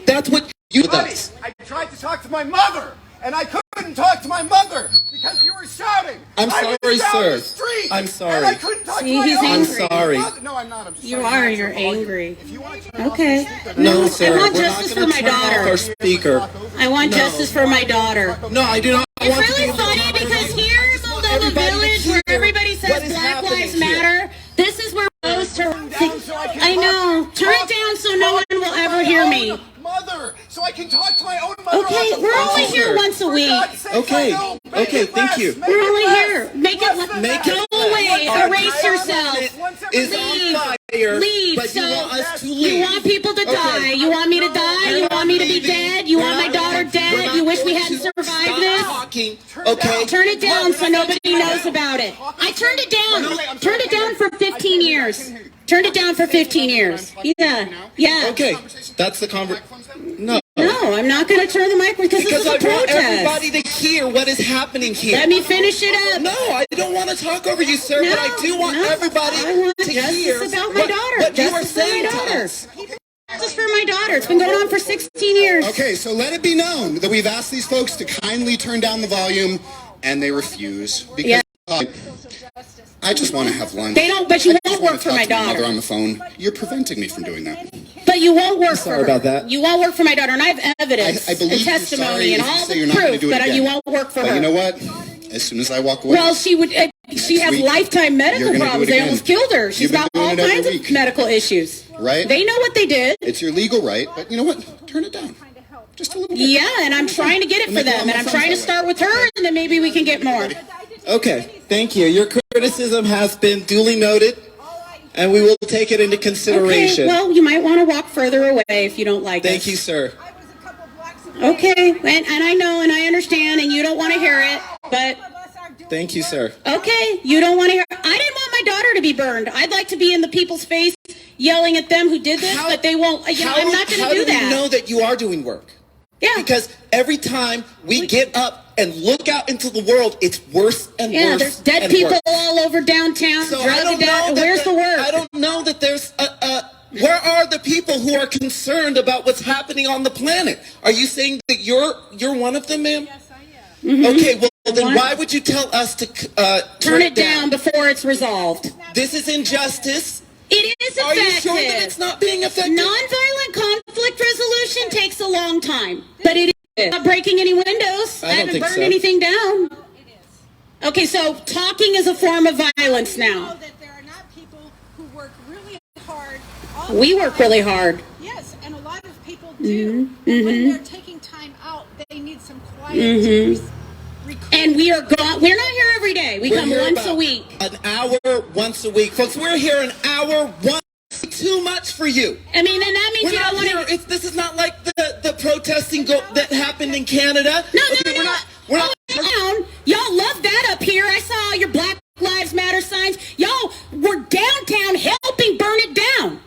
That's what you Buddy, does. I tried to talk to my mother, and I couldn't talk to my mother because you were shouting. I'm I sorry, was down sir. the street, I'm sorry. And I couldn't talk See, to my he's own angry. I'm sorry. mother. No, I'm not. I'm just You trying are, to you're argue. angry. If you want to turn off Okay. the speaker, No, I sir. want We're justice not for going my to turn off daughter. our speaker. I want No. justice for my daughter. No, I do not It's want to really be funny because here in Multnomah everybody to Village, where hear everybody what says is Black happening Lives here. Matter, this is where we're supposed to. down so I can I know. talk- Turn it talk- down so no one will talk to ever my hear own me. Mother, so I can talk to my own mother. Okay, on the we're phone. only here once a For week. God's sakes, Okay, I know. Make okay, it thank less. you. Make We're it only less. here. Make it Less than Make that. it go away. Our Erase time yourself. is Leave. on fire, Leave. but you So want us to you leave. want people to Okay. die. You want me to die. You want me to be dead. You want my daughter dead. You wish we hadn't survived this. Talking, okay? Turn it down so nobody knows about it. I turned it down. Turned it down for 15 years. Turned it down for 15 years. Yeah. Yeah. Okay, that's the conversation. No. No, I'm not going to turn the mic because this Because is I a want protest. everybody to hear what is happening here. Let me finish it up. No, I don't want to talk over you, sir, but I do want No, everybody I want to justice hear about my daughter. what you are Justice for my saying to daughter. us. Justice for my daughter. It's been going on for 16 years. Okay, so let it be known that we've asked these folks to kindly turn down the volume, and they refuse. Because Yeah. I just want to have lunch. They don't, but you I just won't want work to for talk my to my mother daughter. on the phone. You're preventing me from doing that. But you won't work for sorry her. about that. You won't work for my daughter, and I have evidence I believe and you're testimony sorry and if you all say the you're not gonna proof do it that again. you won't work for But her. you know what? As soon as I walk away, Well, she would. She has week, lifetime you're medical gonna do problems. it They again. almost killed her. She's You've been got doing all it every kinds of week. medical issues. right? They know what they did. It's your legal right, but you know what? Turn it down. Just a little bit. Yeah, and I'm trying to get it for Make all them, my and I'm friends trying to that way. start with her, and then maybe we can get more. Okay, thank you. Your criticism has been duly noted. All I and we will take it into Okay, consideration. well, you might want to walk further away if you don't like it. Thank you, sir. I was a couple blocks away. Okay, and I know and I understand and you don't want to hear it, but Some of us are doing Thank you, work. sir. okay, you don't want to hear. I didn't want my daughter to be burned. I'd like to be in the people's face yelling at them who did this, but they won't. You know, I'm not going to do How do that. we know that you are doing work? Yeah. Because every time we get up and look out into the world, it's worse and Yeah, worse. there's dead and people worse. all over downtown. So I drugged don't to death. know that Where's the word? I don't know that there's where are the people who are concerned about what's happening on the planet? Are you saying that you're one of them, ma'am? Yes, I am. Okay, well then What? why would you tell us to Turn it down before it's resolved. This is injustice. It is Are you effective. sure that it's not being effective? Nonviolent conflict resolution takes a long time, but it is. Not breaking any windows. I I don't haven't think burned so. anything down. It is. Okay, so talking is a form of violence Know now. that there are not people who work really hard. all We the work time. really hard. Yes, and a lot of people do. But when they're taking time out, they need some quiet to recoup. And we are gone. We're not here every day. We We're come here once a about week. An hour once a week. Folks, we're here an hour once. Too much for you. I mean, then that means We're you don't not want here. to. This is not like the protesting that happened in Canada. No, Okay, no, no. We're not. Down. Y'all love that up here. I saw all your Black Lives Matter signs. Y'all were downtown helping burn it down.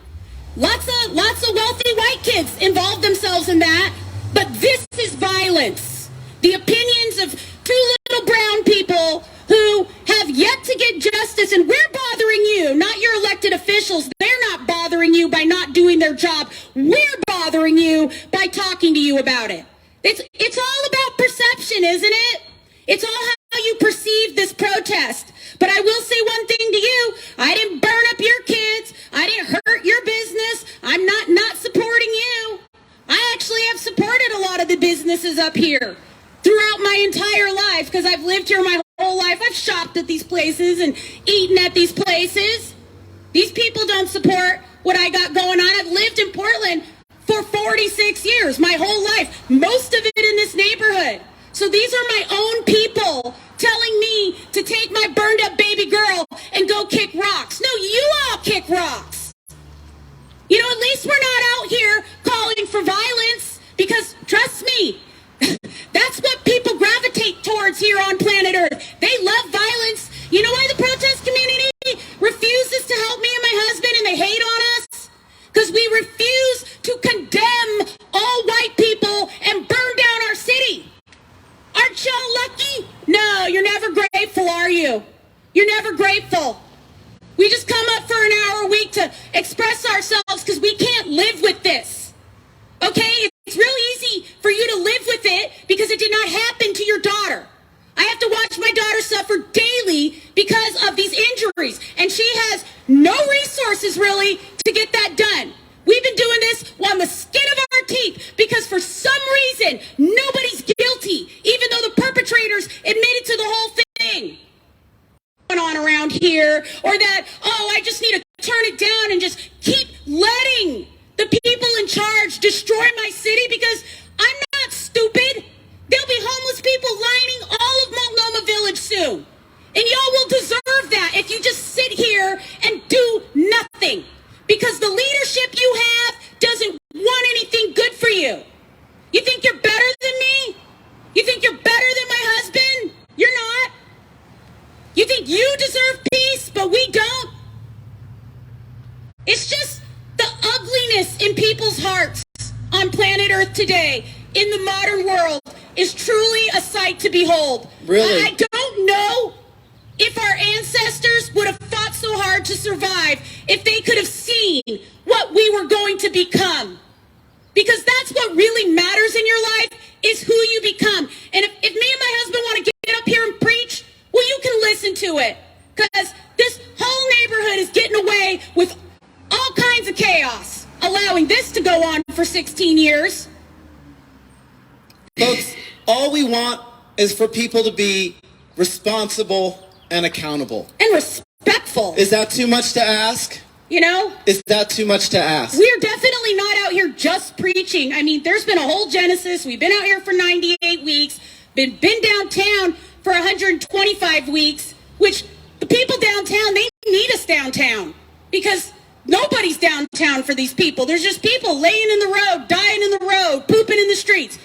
Lots of wealthy white kids involved themselves in that. But this is violence. The opinions of two little brown people who have yet to get justice, and we're bothering you, not your elected officials. They're not bothering you by not doing their job. We're bothering you by talking to you about it. It's all about perception, isn't it? It's all how you perceive this protest. But I will say one thing to you. I didn't burn up your kids. I didn't hurt your business. I'm not supporting you. I actually have supported a lot of the businesses up here throughout my entire life because I've lived here my whole life. I've shopped at these places and eaten at these places. These people don't support what I got going on. I've lived in Portland for 46 years, my whole life, most of it in this neighborhood. So these are my own people telling me to take my burned up baby girl and go kick rocks. No, you all kick rocks. You know, at least we're not out here calling for violence because, trust me, that's what people gravitate towards here on planet Earth. They love violence. You know why the protest community refuses to help me and my husband and they hate on us? Because we refuse to condemn all white people and burn down our city. Aren't y'all lucky? No, you're never grateful, are you? You're never grateful. We just come up for an hour a week to express ourselves because we can't live with this. Okay? It's real easy for you to live with it because it did not happen to your daughter. I have to watch my daughter suffer daily because of these injuries, and she has no resources really to get that done. We've been doing this on the skin of our teeth because for some reason, nobody's guilty, even though the perpetrators admitted to the whole thing. Going on around here, or that, oh, I just need to turn it down and just keep letting the people in charge destroy my city because I'm not stupid. There'll be homeless people lining all of Multnomah Village soon. And y'all will deserve that if you just sit here and do nothing. Because the leadership you have doesn't want anything good for you. You think you're better than me? You think you're better than my husband? You're not. You think you deserve peace, but we don't? It's just the ugliness in people's hearts on planet Earth today, in the modern world, is truly a sight to behold. Really? I don't know if our ancestors would have fought so hard to survive if they could have seen what we were going to become. Because that's what really matters in your life, is who you become. And if me and my husband want to get up here and preach, well, you can listen to it. Because this whole neighborhood is getting away with all kinds of chaos, allowing this to go on for 16 years. Folks, all we want is for people to be responsible and accountable. And respectful. Is that too much to ask? You know? Is that too much to ask? We're definitely not out here just preaching. I mean, there's been a whole genesis. We've been out here for 98 weeks, been downtown for 125 weeks, which the people downtown, they need us downtown. because nobody's downtown for these people. There's just people laying in the road, dying in the road, pooping in the streets.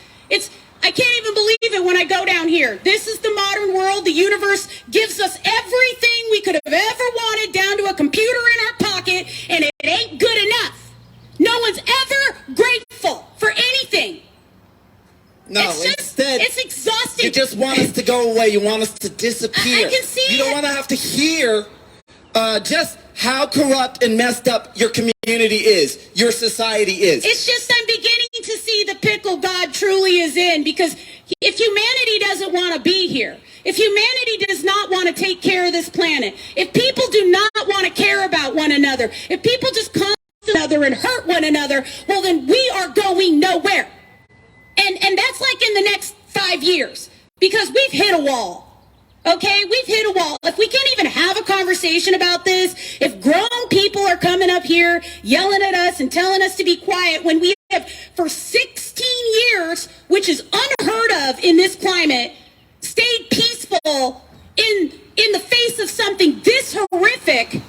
I can't even believe it when I go down here. This is the modern world. The universe gives us everything we could have ever wanted down to a computer in our pocket, and it ain't good enough. No one's ever grateful for anything. No, instead, it's exhausting. You just want us to go away. You want us to disappear. I can see You don't want to have to hear just how corrupt and messed up your community is, your society is. It's just I'm beginning to see the pickle God truly is in, because if humanity doesn't want to be here, if humanity does not want to take care of this planet, if people do not want to care about one another, if people just come to one another and hurt one another, well, then we are going nowhere. And that's like in the next 5 years, because we've hit a wall. Okay, we've hit a wall. If we can't even have a conversation about this, if grown people are coming up here yelling at us and telling us to be quiet when we have for 16 years, which is unheard of in this climate, stayed peaceful in the face of something this horrific,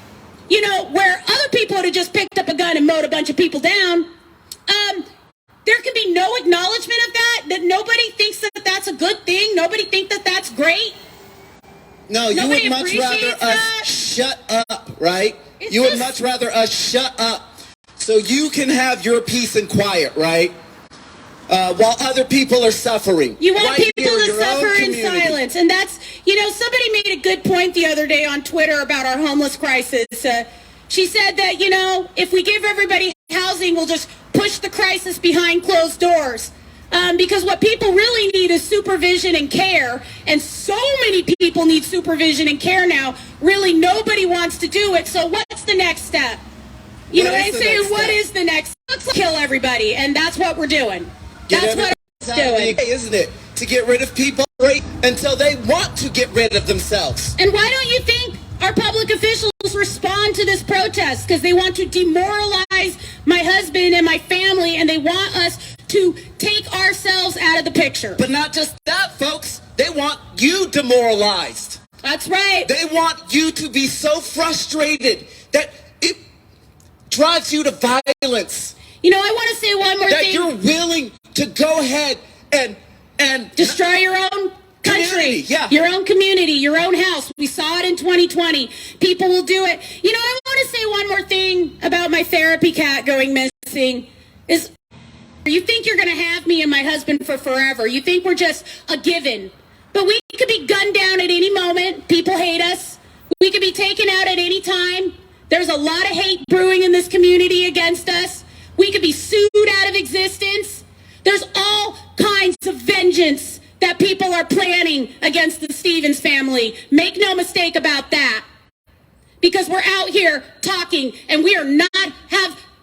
you know, where other people would have just picked up a gun and mowed a bunch of people down, there can be no acknowledgement of that nobody thinks that that's a good thing. Nobody thinks that that's great. No, you Nobody would much rather appreciates that. us shut up, right? It's You would just- much rather us shut up so you can have your peace and quiet, right? While other people are suffering. You want right people here, to your own suffer in community. silence. And that's, you know, somebody made a good point the other day on Twitter about our homeless crisis. She said that, you know, if we give everybody housing, we'll just push the crisis behind closed doors. Because what people really need is supervision and care. And so many people need supervision and care now. Really, nobody wants to do it. So what's the next step? You know what I'm saying? What is the next? Let's kill everybody. And that's what we're doing. That's what it's doing. Isn't it? To get rid of people right until they want to get rid of themselves. And why don't you think our public officials respond to this protest? Because they want to demoralize my husband and my family, and they want us to take ourselves out of the picture. But not just that, folks. They want you demoralized. That's right. They want you to be so frustrated that it drives you to violence. You know, I want to say one more That thing. you're willing to go ahead and Destroy your own country, Community, yeah. your own community, your own house. We saw it in 2020. People will do it. You know, I want to say one more thing about my therapy cat going missing. Is you think you're going to have me and my husband for forever. You think we're just a given. But we could be gunned down at any moment. People hate us. We could be taken out at any time. There's a lot of hate brewing in this community against us. We could be sued out of existence. There's all kinds of vengeance that people are planning against the Stevens family. Make no mistake about that. Because we're out here talking, and we are not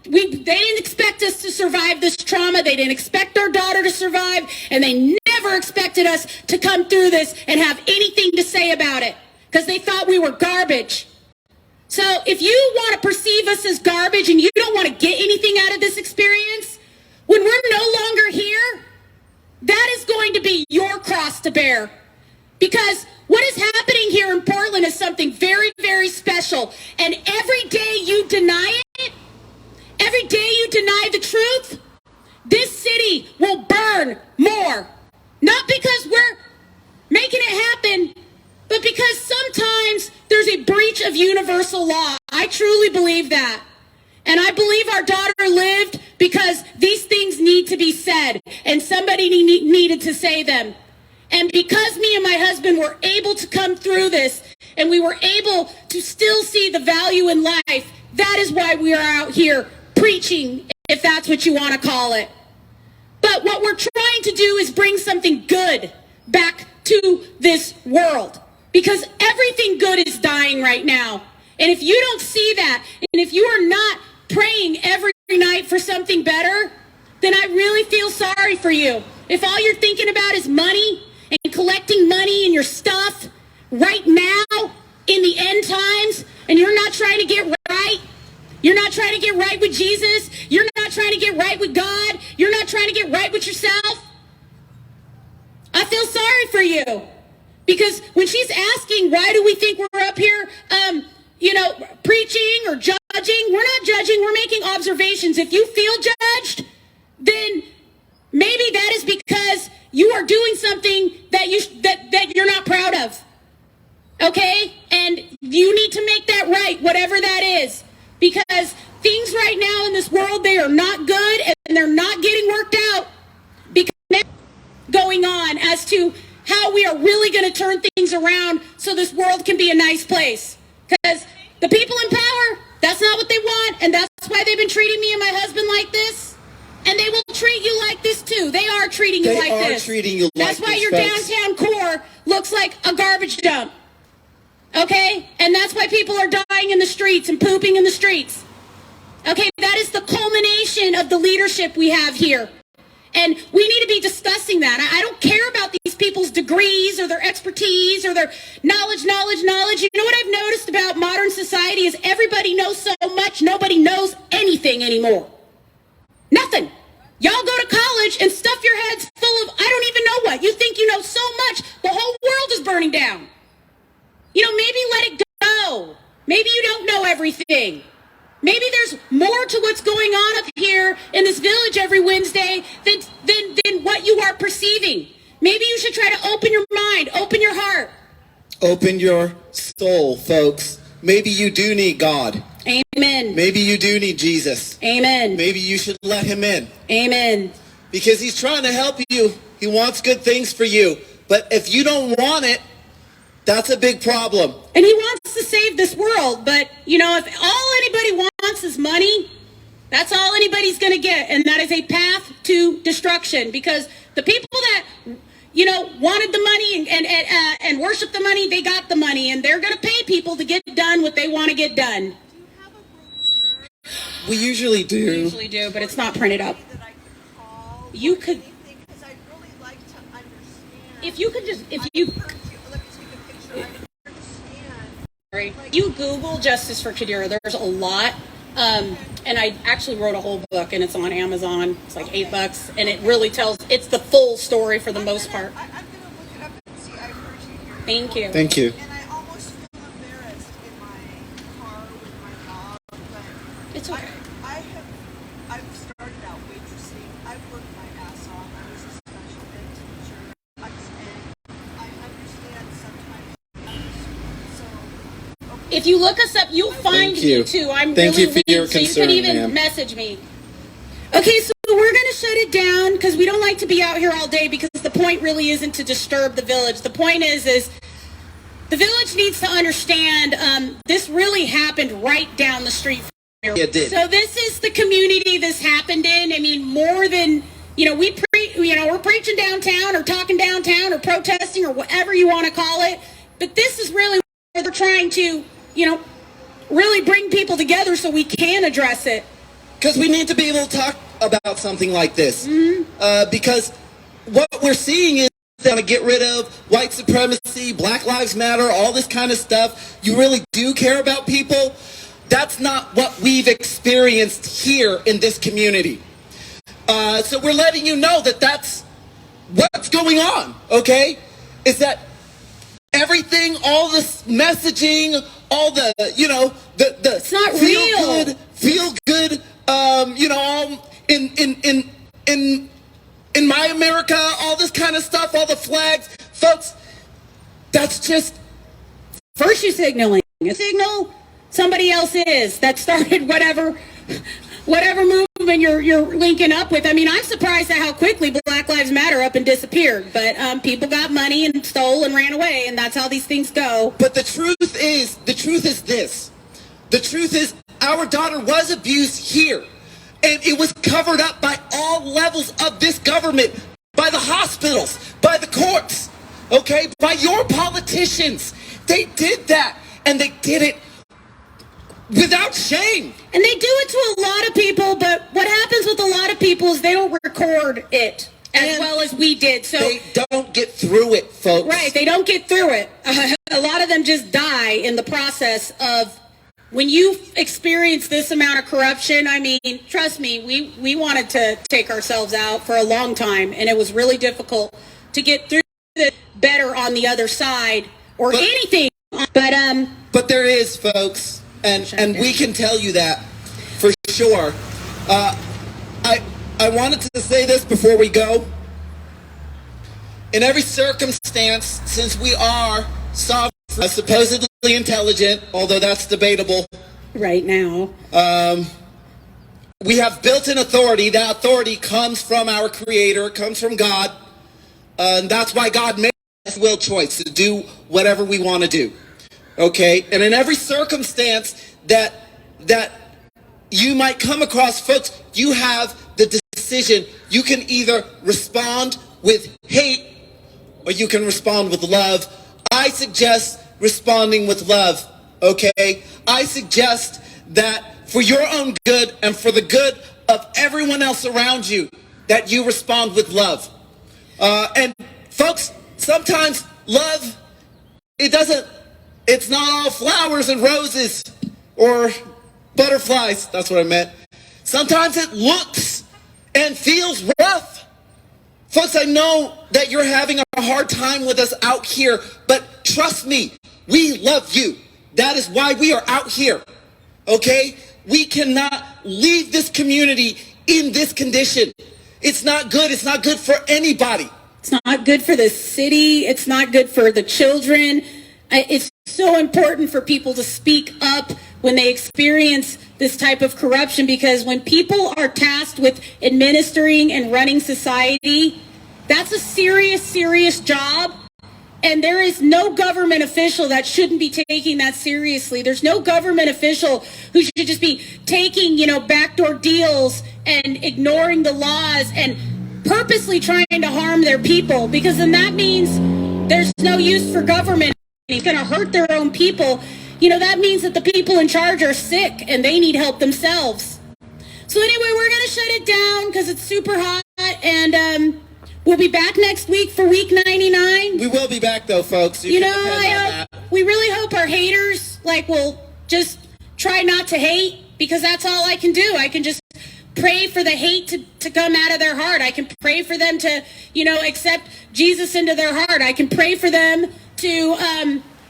they didn't expect us to survive this trauma. They didn't expect our daughter to survive, and they never expected us to come through this and have anything to say about it, because they thought we were garbage. So if you want to perceive us as garbage and you don't want to get anything out of this experience, when we're no longer here, that is going to be your cross to bear. Because what is happening here in Portland is something very, very special. And every day you deny it, every day you deny the truth, this city will burn more. Not because we're making it happen, but because sometimes there's a breach of universal law. I truly believe that. And I believe our daughter lived because these things need to be said, and somebody needed to say them. And because me and my husband were able to come through this, and we were able to still see the value in life, that is why we are out here preaching, if that's what you want to call it. But what we're trying to do is bring something good back to this world, because everything good is dying right now. And if you don't see that, and if you are not praying every night for something better, then I really feel sorry for you. If all you're thinking about is money and collecting money and your stuff right now in the end times, and you're not trying to get right, you're not trying to get right with Jesus, you're not trying to get right with God, you're not trying to get right with yourself, I feel sorry for you. Because when she's asking, why do we think we're up here, preaching or judging. We're not judging. We're making observations. If you feel judged, then maybe that is because you are doing something that you're not proud of. Okay? And you need to make that right, whatever that is. Because things right now in this world, they are not good and they're not getting worked out. Because going on as to how we are really going to turn things around so this world can be a nice place. Because the people in power, that's not what they want, and that's why they've been treating me and my husband like this. And they will treat you like this too. They are treating you like this. They are treating you like this. That's why your downtown core looks like a garbage dump. Okay? And that's why people are dying in the streets and pooping in the streets. Okay? That is the culmination of the leadership we have here. And we need to be discussing that. I don't care about these people's degrees or their expertise or their knowledge. You know what I've noticed about modern society is everybody knows so much, nobody knows anything anymore. Nothing. Y'all go to college and stuff your heads full of, I don't even know what. You think you know so much, the whole world is burning down. You know, maybe let it go. Maybe you don't know everything. Maybe there's more to what's going on up here in this village every Wednesday than what you are perceiving. Maybe you should try to open your mind, open your heart. Open your soul, folks. Maybe you do need God. Amen. Maybe you do need Jesus. Amen. Maybe you should let him in. Amen. Because he's trying to help you. He wants good things for you. But if you don't want it, that's a big problem. And he wants to save this world. But, you know, if all anybody wants is money, that's all anybody's going to get. And that is a path to destruction. Because the people that, you know, wanted the money and worship the money, they got the money. And they're going to pay people to get done what they want to get done. We usually do. We usually do, but it's not printed up. You could, if you could just, if you Google Justice for Qadira, there's a lot. And I actually wrote a whole book, and it's on Amazon. It's like $8, and it really tells, it's the full story for the most part. I'm going to look it up and see. I've heard you here. Thank you. Thank you. And I almost feel embarrassed in my car with my dog, but It's okay. I've started out waitressing. I've worked my ass off. I was a special ed teacher. And I understand sometimes. So, okay. If you look us up, you'll find Thank you. me too. I'm Thank really you for your weak, so you concern, can even ma'am. message me. Okay, so we're going to shut it down because we don't like to be out here all day because the point really isn't to disturb the village. The point is the village needs to understand this really happened right down the street from here. It did. So this is the community this happened in. I mean, more than, you know, we're preaching downtown or talking downtown or protesting or whatever you want to call it. But this is really where they're trying to, you know, really bring people together so we can address it. Because we need to be able to talk about something like this. Because what we're seeing is they want to get rid of white supremacy, Black Lives Matter, all this kind of stuff. You really do care about people. That's not what we've experienced here in this community. So we're letting you know that that's what's going on, okay? Is that everything, all this messaging, all the, you know, the It's not real. Feel good, you know, all in my America, all this kind of stuff, all the flags, folks, that's just. First you're signaling. A signal, somebody else is. That started whatever movement you're linking up with. I mean, I'm surprised at how quickly Black Lives Matter up and disappeared. But people got money and stole and ran away, and that's how these things go. But the truth is this. The truth is our daughter was abused here. And it was covered up by all levels of this government, by the hospitals, by the courts, okay, by your politicians. They did that, and they did it without shame. And they do it to a lot of people, but what happens with a lot of people is they don't record it as well as we did. So they don't get through it, folks. Right, they don't get through it. A lot of them just die in the process of, when you experience this amount of corruption, I mean, trust me, we wanted to take ourselves out for a long time, and it was really difficult to get through it better on the other side or anything. But there is, folks. and we can tell you that for sure. I wanted to say this before we go. In every circumstance, since we are sovereign, supposedly intelligent, although that's debatable, right now, we have built-in authority. That authority comes from our Creator, comes from God. And that's why God made us will choice to do whatever we want to do. Okay? And in every circumstance that you might come across, folks, you have the decision. You can either respond with hate or you can respond with love. I suggest responding with love. Okay? I suggest that for your own good and for the good of everyone else around you, that you respond with love. And folks, sometimes love, it's not all flowers and roses or butterflies. That's what I meant. Sometimes it looks and feels rough. Folks, I know that you're having a hard time with us out here, but trust me, we love you. That is why we are out here. Okay? We cannot leave this community in this condition. It's not good. It's not good for anybody. it's not good for the city. It's not good for the children. It's so important for people to speak up when they experience this type of corruption, because when people are tasked with administering and running society, that's a serious, serious job. And there is no government official that shouldn't be taking that seriously. There's no government official who should just be taking, backdoor deals and ignoring the laws and purposely trying to harm their people, because then that means there's no use for government. It's going to hurt their own people. That means that the people in charge are sick and they need help themselves. So anyway, we're going to shut it down because it's super hot, and we'll be back next week for week 99. We will be back, though, folks. We really hope our haters will just try not to hate, because that's all I can do. I can just pray for the hate to come out of their heart. I can pray for them to, accept Jesus into their heart. I can pray for them to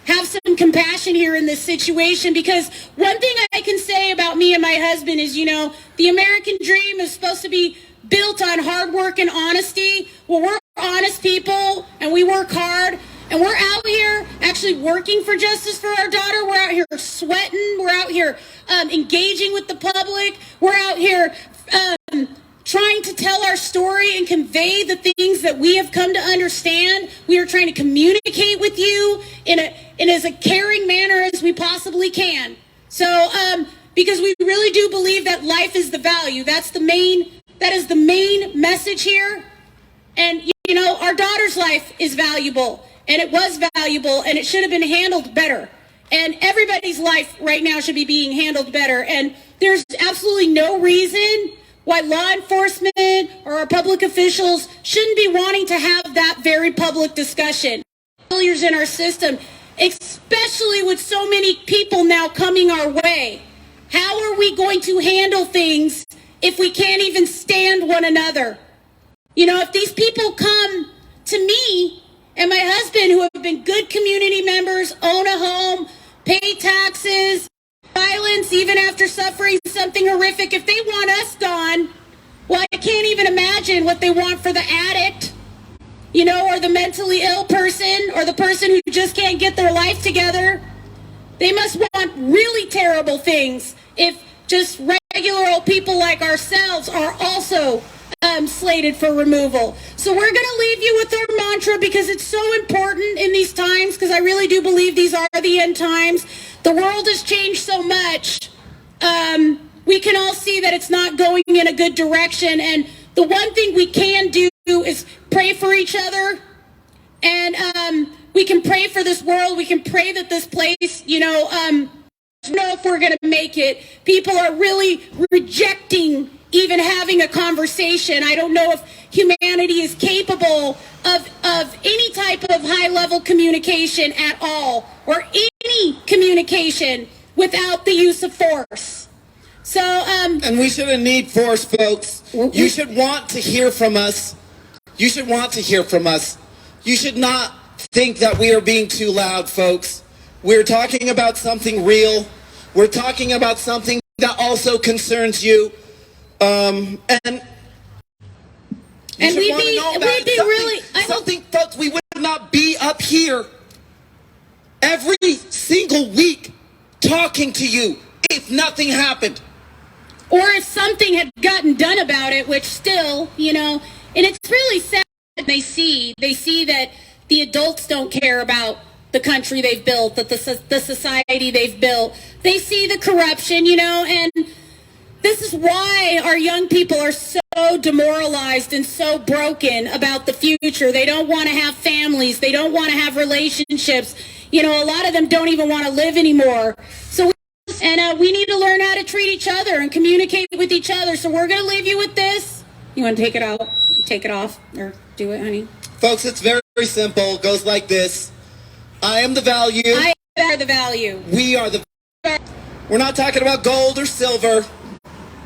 have some compassion here in this situation, because one thing I can say about me and my husband is, the American dream is supposed to be built on hard work and honesty. Well, we're honest people and we work hard, and we're out here actually working for justice for our daughter. We're out here sweating. We're out here engaging with the public. We're out here trying to tell our story and convey the things that we have come to understand. We are trying to communicate with you in as a caring manner as we possibly can. So, because we really do believe that life is the value. That is the main message here. And, our daughter's life is valuable, and it was valuable, and it should have been handled better. And everybody's life right now should be being handled better. And there's absolutely no reason why law enforcement or our public officials shouldn't be wanting to have that very public discussion. Failures in our system, especially with so many people now coming our way. How are we going to handle things if we can't even stand one another? If these people come to me and my husband, who have been good community members, own a home, pay taxes, violence even after suffering something horrific, if they want us gone, well, I can't even imagine what they want for the addict, or the mentally ill person, or the person who just can't get their life together. They must want really terrible things if just regular old people like ourselves are also slated for removal. So we're going to leave you with our mantra, because it's so important in these times, because I really do believe these are the end times. The world has changed so much. We can all see that it's not going in a good direction. And the one thing we can do is pray for each other. And we can pray for this world. We can pray that this place, know if we're going to make it. People are really rejecting even having a conversation. I don't know if humanity is capable of any type of high-level communication at all, or any communication without the use of force. So, and we shouldn't need force, folks. You should want to hear from us. You should want to hear from us. You should not think that we are being too loud, folks. We're talking about something real. We're talking about something that also concerns you. And we'd be really, folks, we would not be up here every single week talking to you if nothing happened. or if something had gotten done about it, which still, and it's really sad. They see that the adults don't care about the country they've built, that the society they've built. They see the corruption, and this is why our young people are so demoralized and so broken about the future. They don't want to have families. They don't want to have relationships. A lot of them don't even want to live anymore. So we need to learn how to treat each other and communicate with each other. So we're going to leave you with this. You want to take it out? Take it off? Or do it, honey? Folks, it's very, very simple. It goes like this. I am the value. I are the value. We are the value. We're not talking about gold or silver.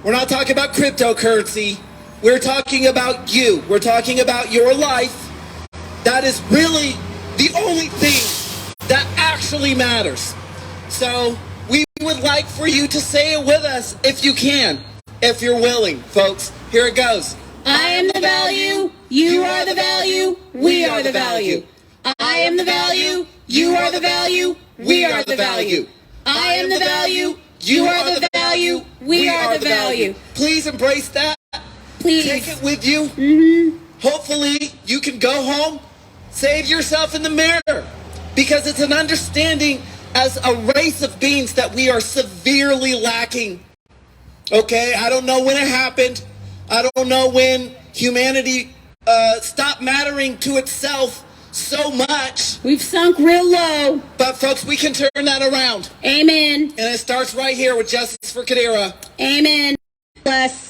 We're not talking about cryptocurrency. We're talking about you. We're talking about your life. That is really the only thing that actually matters. So we would like for you to say it with us if you can, if you're willing, folks. Here it goes. I am the value. You are the value. We are the value. I am the value. You are the value. We are the value. I am the value. You are the value. We are the value. Please embrace that. Please. Take it with you. Hopefully you can go home, save yourself in the mirror, because it's an understanding as a race of beings that we are severely lacking. Okay, I don't know when it happened. I don't know when humanity stopped mattering to itself so much. We've sunk real low. But folks, we can turn that around. Amen. And it starts right here with Justice for Qadira. Amen. Bless.